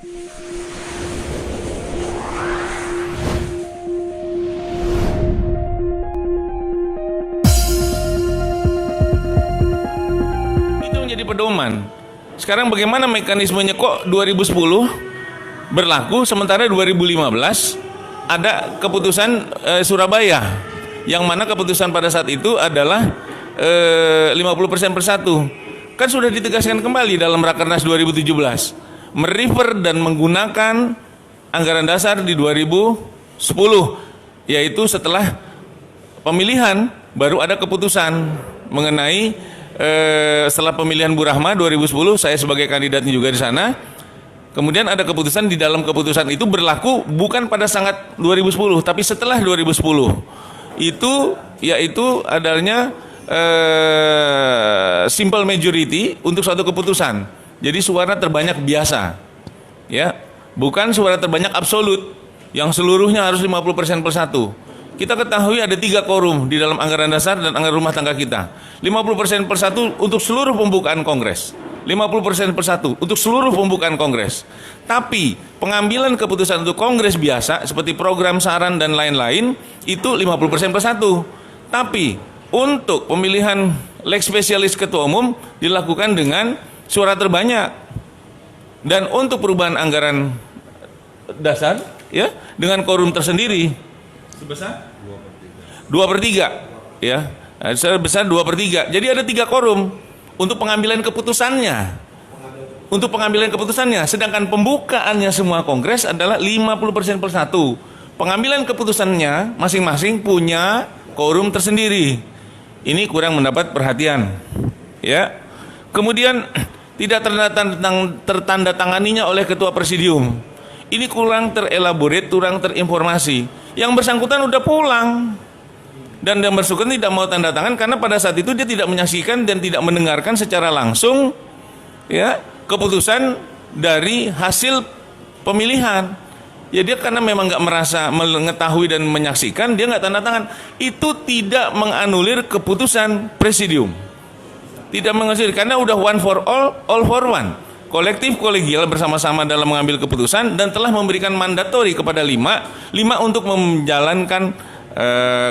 Itu menjadi pedoman. Sekarang bagaimana mekanismenya, kok 2010 berlaku sementara 2015 ada keputusan Surabaya, yang mana keputusan pada saat itu adalah 50% per satu. Kan sudah ditegaskan kembali dalam Rakernas 2017 merefer dan menggunakan anggaran dasar di 2010, yaitu setelah pemilihan baru ada keputusan mengenai setelah pemilihan Bu Rahma 2010, saya sebagai kandidatnya juga di sana. Kemudian ada keputusan, di dalam keputusan itu berlaku bukan pada sangat 2010 tapi setelah 2010. Itu yaitu adanya simple majority untuk suatu keputusan. Jadi suara terbanyak biasa. Ya, bukan suara terbanyak absolut yang seluruhnya harus 50% per satu. Kita ketahui ada 3 quorum di dalam anggaran dasar dan anggaran rumah tangga kita. 50% per satu untuk seluruh pembukaan Kongres. 50% per satu untuk seluruh pembukaan Kongres. Tapi pengambilan keputusan untuk Kongres biasa seperti program saran dan lain-lain itu 50% per satu. Tapi untuk pemilihan leg spesialis ketua umum dilakukan dengan suara terbanyak. Dan untuk perubahan anggaran dasar ya dengan quorum tersendiri sebesar 2/3 ya. Sebesar 2/3. Jadi ada 3 quorum untuk pengambilan keputusannya. Untuk pengambilan keputusannya, sedangkan pembukaannya semua Kongres adalah 50% per satu. Pengambilan keputusannya masing-masing punya quorum tersendiri. Ini kurang mendapat perhatian. Ya. Kemudian tidak tertanda tanganinya oleh ketua presidium. Ini kurang terelaborate, kurang terinformasi. Yang bersangkutan udah pulang. Dan yang bersangkutan tidak mau tanda tangan karena pada saat itu dia tidak menyaksikan dan tidak mendengarkan secara langsung ya keputusan dari hasil pemilihan. Ya dia karena memang nggak merasa mengetahui dan menyaksikan, dia nggak tanda tangan. Itu tidak menganulir keputusan presidium. Tidak menganulir karena udah one for all for one. Kolektif kolegial bersama-sama dalam mengambil keputusan dan telah memberikan mandatori kepada 5 untuk menjalankan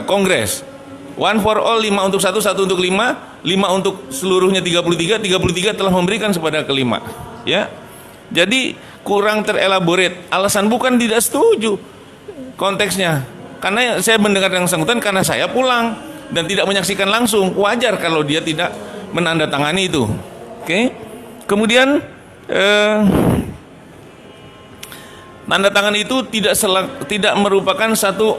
Kongres. One for all, 5 untuk 1 untuk 5 untuk seluruhnya 33 telah memberikan kepada kelima. Ya. Jadi kurang terelaborate. Alasan bukan tidak setuju konteksnya. Karena saya mendengar yang bersangkutan karena saya pulang dan tidak menyaksikan langsung. Wajar kalau dia tidak menandatangani itu. Oke. Kemudian tanda tangan itu tidak merupakan satu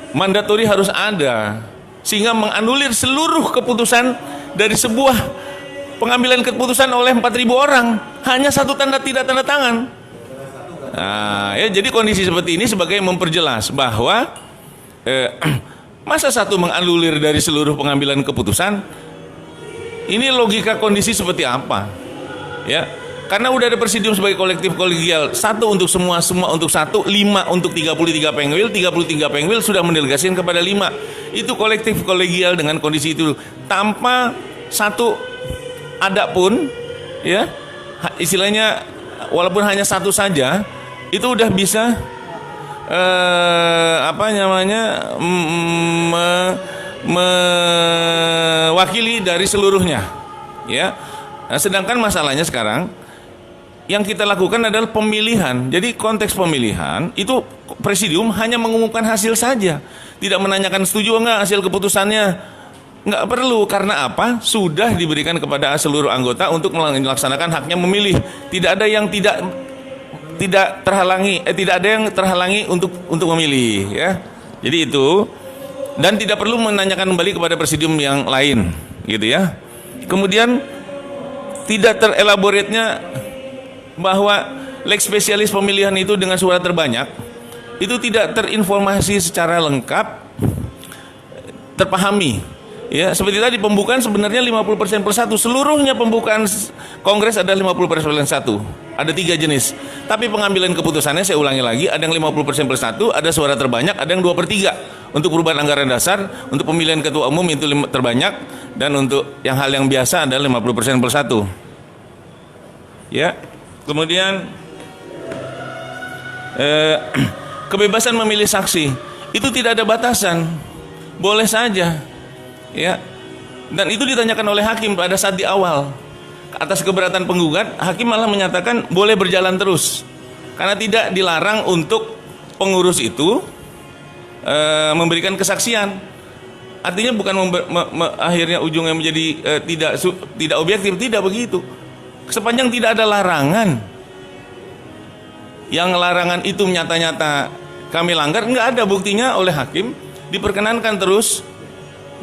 mandatori harus ada, sehingga menganulir seluruh keputusan dari sebuah pengambilan keputusan oleh 4.000 orang hanya satu tidak tanda tangan. Nah, ya jadi kondisi seperti ini sebagai memperjelas bahwa masa satu menganulir dari seluruh pengambilan keputusan, ini logika kondisi seperti apa? Ya. Karena udah ada presidium sebagai kolektif kolegial, 1 untuk semua untuk 1, 5 untuk 33 pengwil, 33 pengwil sudah mendelegasikan kepada 5. Itu kolektif kolegial dengan kondisi itu tanpa satu ada pun ya istilahnya walaupun hanya 1 saja itu udah bisa mewakili dari seluruhnya ya. Nah, sedangkan masalahnya sekarang yang kita lakukan adalah pemilihan. Jadi konteks pemilihan itu presidium hanya mengumumkan hasil saja, tidak menanyakan setuju enggak hasil keputusannya. Enggak perlu, karena apa? Sudah diberikan kepada seluruh anggota untuk melaksanakan haknya memilih. Tidak ada yang tidak ada yang terhalangi untuk memilih ya. Jadi itu, dan tidak perlu menanyakan kembali kepada presidium yang lain gitu ya. Kemudian tidak terelaboratnya bahwa leg spesialis pemilihan itu dengan suara terbanyak itu tidak terinformasi secara lengkap, terpahami ya. Seperti tadi pembukaan sebenarnya 50% per satu, seluruhnya pembukaan Kongres adalah 50% per satu. Ada 3 jenis, tapi pengambilan keputusannya saya ulangi lagi, ada yang 50% per satu, ada suara terbanyak, ada yang 2/3 untuk perubahan anggaran dasar, untuk pemilihan ketua umum itu terbanyak, dan untuk yang hal yang biasa adalah 50% per satu ya. Kemudian kebebasan memilih saksi itu tidak ada batasan, boleh saja, ya. Dan itu ditanyakan oleh hakim pada saat di awal. Atas keberatan penggugat, hakim malah menyatakan boleh berjalan terus, karena tidak dilarang untuk pengurus itu memberikan kesaksian. Artinya bukan akhirnya ujungnya menjadi tidak objektif, tidak begitu. Sepanjang tidak ada larangan, yang larangan itu nyata-nyata kami langgar, nggak ada buktinya oleh hakim, diperkenankan terus.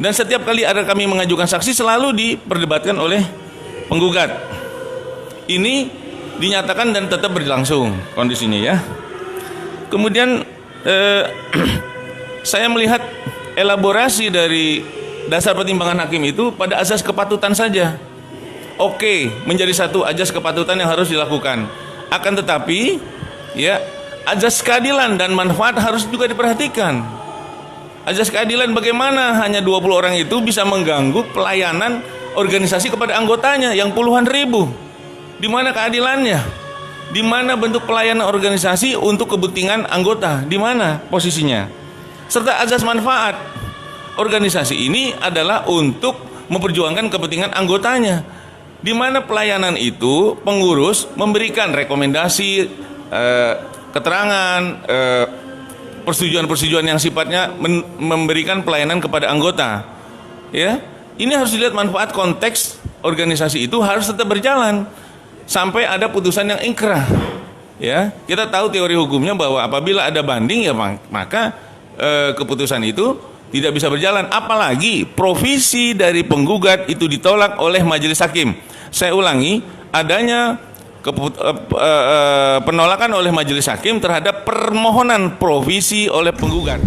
Dan setiap kali ada kami mengajukan saksi selalu diperdebatkan oleh penggugat. Ini dinyatakan dan tetap berlangsung kondisinya, ya. Kemudian saya melihat elaborasi dari dasar pertimbangan hakim itu pada azas kepatutan saja. Oke, menjadi satu azas kepatutan yang harus dilakukan. Akan tetapi, ya, azas keadilan dan manfaat harus juga diperhatikan. Azas keadilan bagaimana hanya 20 orang itu bisa mengganggu pelayanan organisasi kepada anggotanya yang puluhan ribu. Di mana keadilannya? Di mana bentuk pelayanan organisasi untuk kepentingan anggota? Di mana posisinya? Serta azas manfaat. Organisasi ini adalah untuk memperjuangkan kepentingan anggotanya. Di mana pelayanan itu pengurus memberikan rekomendasi, keterangan, persetujuan-persetujuan yang sifatnya memberikan pelayanan kepada anggota, ya. Ini harus dilihat manfaat konteks organisasi itu harus tetap berjalan sampai ada putusan yang ingkrah, ya. Kita tahu teori hukumnya bahwa apabila ada banding, ya, maka keputusan itu tidak bisa berjalan, apalagi provisi dari penggugat itu ditolak oleh majelis hakim. Saya ulangi, adanya penolakan oleh majelis hakim terhadap permohonan provisi oleh penggugat.